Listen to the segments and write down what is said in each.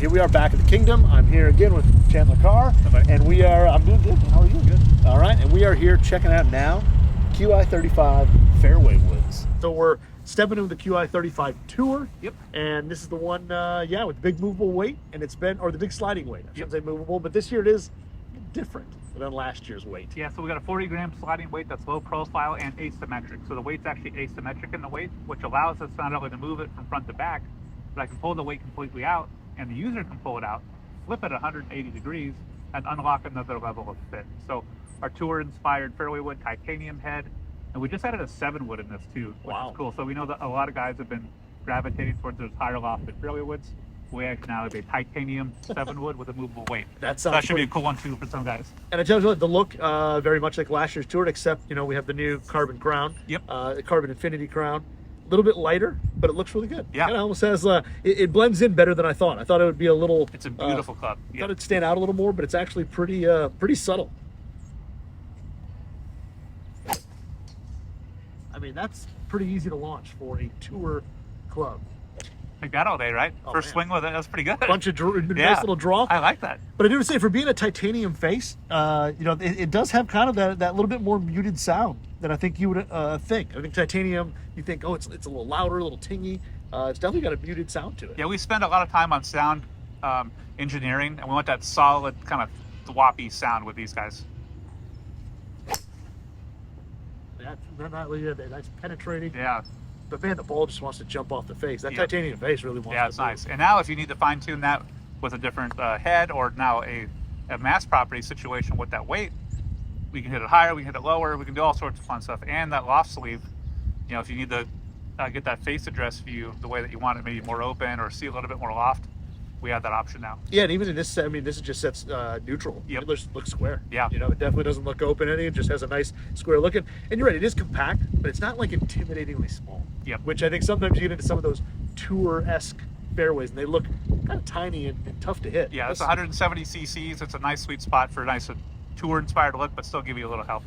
here we are back at the Kingdom. I'm here again with Chandler Carr, and we are. I'm doing good. How are you? Good. All right, and we are here checking out now Qi35 Fairway Woods. So we're stepping into the Qi35 Tour. Yep. And this is the one, yeah, with the big movable weight, and it's been, or the big sliding weight. I shouldn't say movable, but this year it is different than last year's weight. Yeah, so we got a 40-gram sliding weight that's low profile and asymmetric. So the weight's actually asymmetric in the weight, which allows us not only to move it from front to back, but I can pull the weight completely out, and the user can pull it out, flip it 180 degrees, and unlock another level of fit. So our tour-inspired fairway wood titanium head, and we just added a 7-wood in this too, which is cool. So we know that a lot of guys have been gravitating towards those higher lofted fairway woods. We actually now have a titanium 7-wood with a movable weight. That so that should be a cool one too for some guys. And I tell you what, the look very much like last year's tour, except we have the new carbon crown. Yep. The carbon infinity crown. A little bit lighter, but it looks really good. Yeah. It almost has it blends in better than I thought. I thought it would be a little. It's a beautiful club. I thought it'd stand out a little more, but it's actually pretty subtle. I mean, that's pretty easy to launch for a tour club. Like that all day, right? Oh, First swing with it, that's pretty good. Bunch of nice little draw. I like that. But I do say, for being a titanium face, it does have kind of that little bit more muted sound than I think you would think. I think titanium, you think, oh, it's a little louder, a little tingy. It's definitely got a muted sound to it. Yeah, we spend a lot of time on sound engineering, and we want that solid kind of thwoppy sound with these guys. That's penetrating. Yeah. But man, the ball just wants to jump off the face. That titanium face really wants to. Yeah, it's nice. And now if you need to fine tune that with a different head, or now a mass property situation with that weight, we can hit it higher, we can hit it lower, we can do all sorts of fun stuff. And that loft sleeve, if you need to get that face address view the way that you want it, maybe more open or see a little bit more loft, we have that option now. Yeah, and even in this, I mean, this just sets neutral. Yep. It looks square. Yeah. It definitely doesn't look open any. It just has a nice square look. And you're right, it is compact, but it's not like intimidatingly small. Yep. Which I think sometimes you get into some of those tour-esque fairways, and they look kind of tiny and tough to hit. Yeah, it's 170 cc's. It's a nice sweet spot for a nice tour-inspired look, but still give you a little help.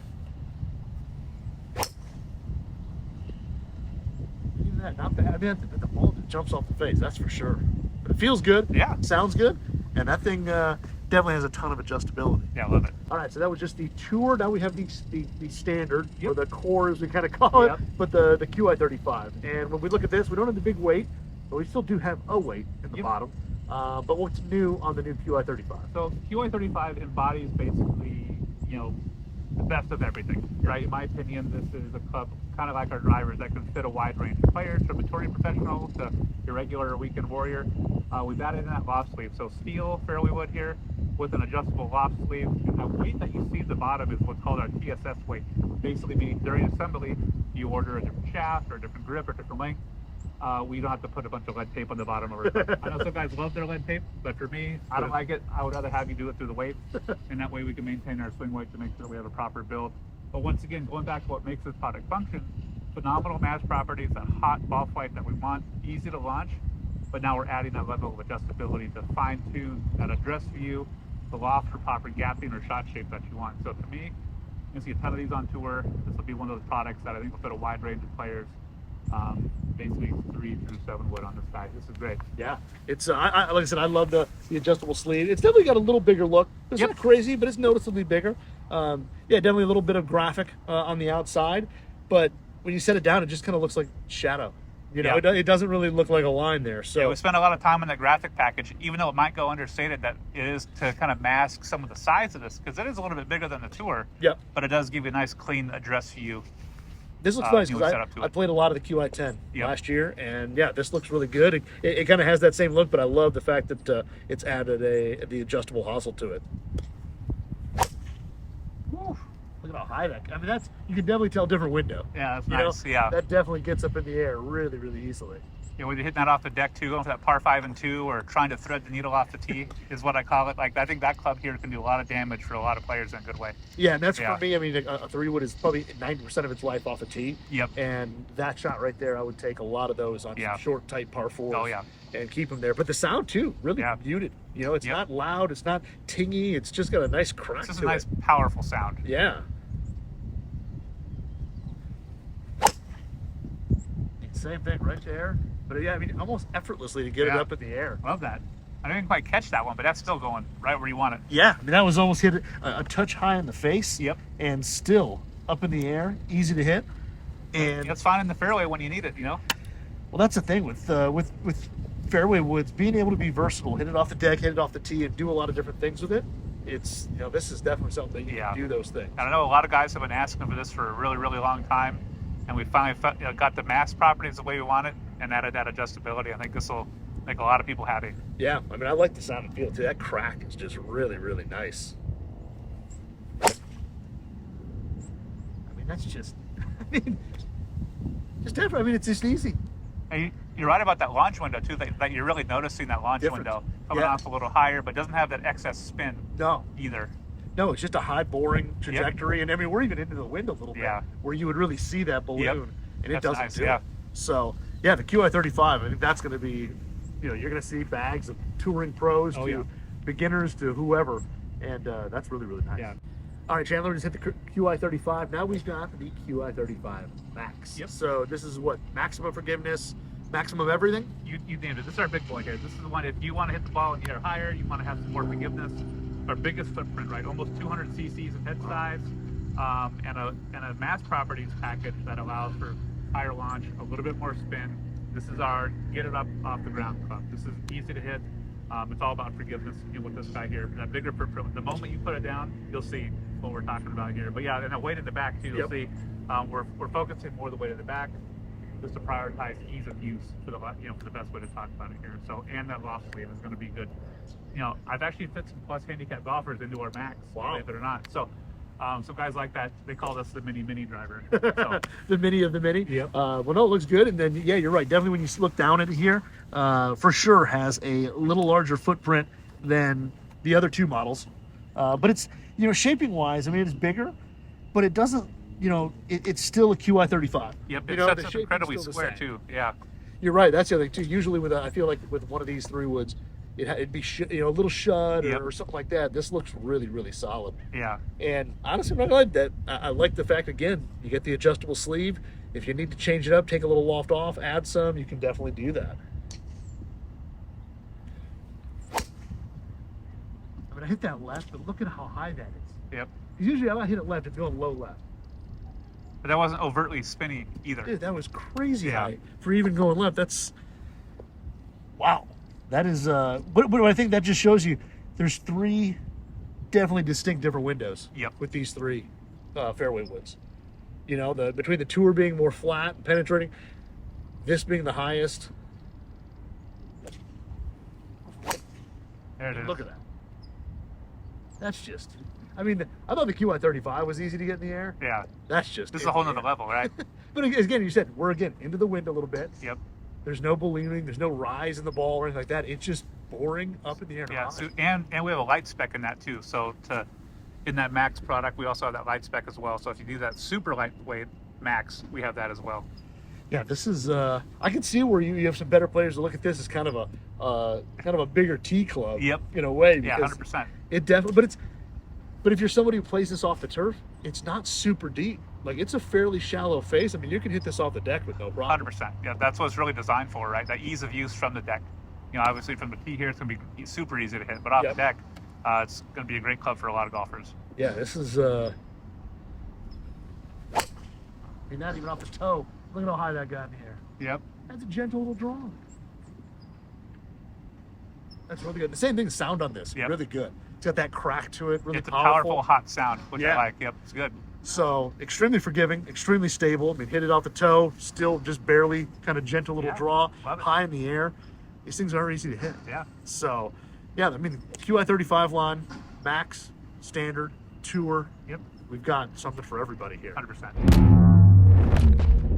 Even that, not bad. I mean, the ball just jumps off the face, that's for sure. But it feels good. Yeah. Sounds good. And that thing definitely has a ton of adjustability. Yeah, I love it. All right, so that was just the tour. Now we have the standard, or the core as we kind of call it, but the Qi35. And when we look at this, we don't have the big weight, but we still do have a weight in the bottom. But what's new on the new Qi35? So Qi35 embodies basically, the best of everything, right? In my opinion, this is a club kind of like our drivers that can fit a wide range of players, from a touring professional to your regular weekend warrior. We've added in that loft sleeve. So steel fairway wood here with an adjustable loft sleeve. And that weight that you see at the bottom is what's called our TSS weight. Basically meaning during assembly, you order a different shaft or a different grip or different length. We don't have to put a bunch of lead tape on the bottom of it. I know some guys love their lead tape, but for me, I don't like it. I would rather have you do it through the weight, and that way we can maintain our swing weight to make sure we have a proper build. But once again, going back to what makes this product function, phenomenal mass properties, that hot ball flight that we want, easy to launch, but now we're adding that level of adjustability to fine tune that address view, the loft for proper gapping or shot shape that you want. So to me, you see a ton of these on tour. This will be one of those products that I think will fit a wide range of players. Basically 3 through 7 wood on this side. This is great. Yeah, it's like I said, I love the adjustable sleeve. It's definitely got a little bigger look. It's not crazy, but it's noticeably bigger. Yeah, definitely a little bit of graphic on the outside, but when you set it down, it just kind of looks like shadow. It doesn't really look like a line there. So yeah, we spent a lot of time on the graphic package, even though it might go understated, that it is to kind of mask some of the sides of this, because it is a little bit bigger than the tour. Yep. But it does give you a nice clean address view. This looks nice because I played a lot of the Qi10 last year, and yeah, this looks really good. It kind of has that same look, but I love the fact that it's added the adjustable hosel to it. Woo, look at how high that! I mean, you can definitely tell a different window. Yeah, that's nice. Yeah, that definitely gets up in the air really, really easily. Yeah, when you're hitting that off the deck too, going for that par 5 and 2, or trying to thread the needle off the tee is what I call it. Like, I think that club here can do a lot of damage for a lot of players in a good way. Yeah, and that's for me. I mean, a 3-wood is probably 90% of its life off the tee. Yep. And that shot right there, I would take a lot of those on some short, tight par 4s. Oh yeah. And keep them there. But the sound too, really muted. It's not loud. It's not tingy. It's just got a nice crack. It's just a nice, powerful sound. Yeah. Same thing right there. But yeah, I mean, almost effortlessly to get it up in the air. Love that. I didn't quite catch that one, but that's still going right where you want it. Yeah, I mean, that was almost hit a touch high in the face. Yep. And still up in the air, easy to hit. And It's fine in the fairway when you need it, you know? well, that's the thing with fairway woods, being able to be versatile, hit it off the deck, hit it off the tee, and do a lot of different things with it. It's, you know, this is definitely something that you can do those things. And I know a lot of guys have been asking for this for a really, really long time, and we finally got the mass properties the way we want it and added that adjustability. I think this will make a lot of people happy. Yeah, I mean, I like the sound and feel too. That crack is just really, really nice. I mean, that's just, I mean, just different. I mean, it's just easy. And you're right about that launch window too, that you're really noticing that launch window coming off a little higher, but doesn't have that excess spin either. No, it's just a high boring trajectory. And I mean, we're even into the wind a little bit where you would really see that balloon and it doesn't do it. So yeah, the Qi35, I think that's going to be, you know, you're going to see bags of touring pros to beginners to whoever. And that's really, really nice. Yeah. All right, Chandler, just hit the Qi35. Now we've got the Qi35 Max. Yep. So this is what, maximum forgiveness, maximum everything? You named it. This is our big boy here. This is the one, if you want to hit the ball in the air higher, you want to have some more forgiveness. Our biggest footprint, right? Almost 200 cc's of head size, and a mass properties package that allows for higher launch, a little bit more spin. This is our get it up off the ground club. This is easy to hit. It's all about forgiveness with this guy here. That bigger footprint. The moment you put it down, you'll see what we're talking about here. But yeah, and the weight in the back too. You'll see we're focusing more the weight in the back, just to prioritize ease of use for the for the best way to talk about it here. So and that loft sleeve is going to be good. You know, I've actually fit some plus handicap golfers into our Max, believe it or not. So. Some guys like that, they call us the mini driver. So. The mini of the mini. Yep. Well, no, it looks good. And then, yeah, you're right. Definitely when you look down at it here, for sure has a little larger footprint than the other two models. But it's, you know, shaping wise, I mean, it's bigger, but it doesn't, you know, it's still a Qi35. Yep, it sets up incredibly square too. Yeah. You're right. That's the other thing too. Usually with, I feel like with one of these 3 woods, it'd be you know, a little shut or something like that. This looks really, really solid. Yeah. And honestly, I like that. I like the fact, again, you get the adjustable sleeve. If you need to change it up, take a little loft off, add some, you can definitely do that. I mean, I hit that left, but look at how high that is. Yep. Usually I hit it left, it's going low left. But that wasn't overtly spinny either. Dude, that was crazy high for even going left. That's, wow. That is, but I think that just shows you there's 3 definitely distinct different windows with these 3 fairway woods. You know, between the tour being more flat and penetrating, this being the highest. There it is. Look at that. That's just, I mean, I thought the Qi35 was easy to get in the air. Yeah. That's just. This is a whole nother level, right? But again, you said, we're again into the wind a little bit. Yep. There's no ballooning, there's no rise in the ball or anything like that. It's just boring up in the air. Yeah, so, and we have a light spec in that too. So in that Max product, we also have that light spec as well. So if you do that super lightweight Max, we have that as well. Yeah, this is, I can see where you have some better players to look at this as kind of a bigger tee club. Yep. In a way. Yeah, 100%. It definitely, but if you're somebody who plays this off the turf, it's not super deep. Like, it's a fairly shallow face. I mean, you can hit this off the deck with no problem. 100%. Yeah, that's what it's really designed for, right? That ease of use from the deck. You know, obviously from the tee here, it's going to be super easy to hit, but off the deck, it's going to be a great club for a lot of golfers. Yeah, this is, I mean, not even off the toe. Look at how high that got in the air. Yep. That's a gentle little draw. That's really good. The same thing, sound on this, really good. It's got that crack to it, really It's a powerful, hot sound, which I like. Yep, it's good. So extremely forgiving, extremely stable. I mean, hit it off the toe, still just barely, kind of gentle little draw, high in the air. These things are easy to hit. Yeah. So, yeah, I mean, Qi35 line, Max, Standard, Tour. Yep. We've got something for everybody here. 100%.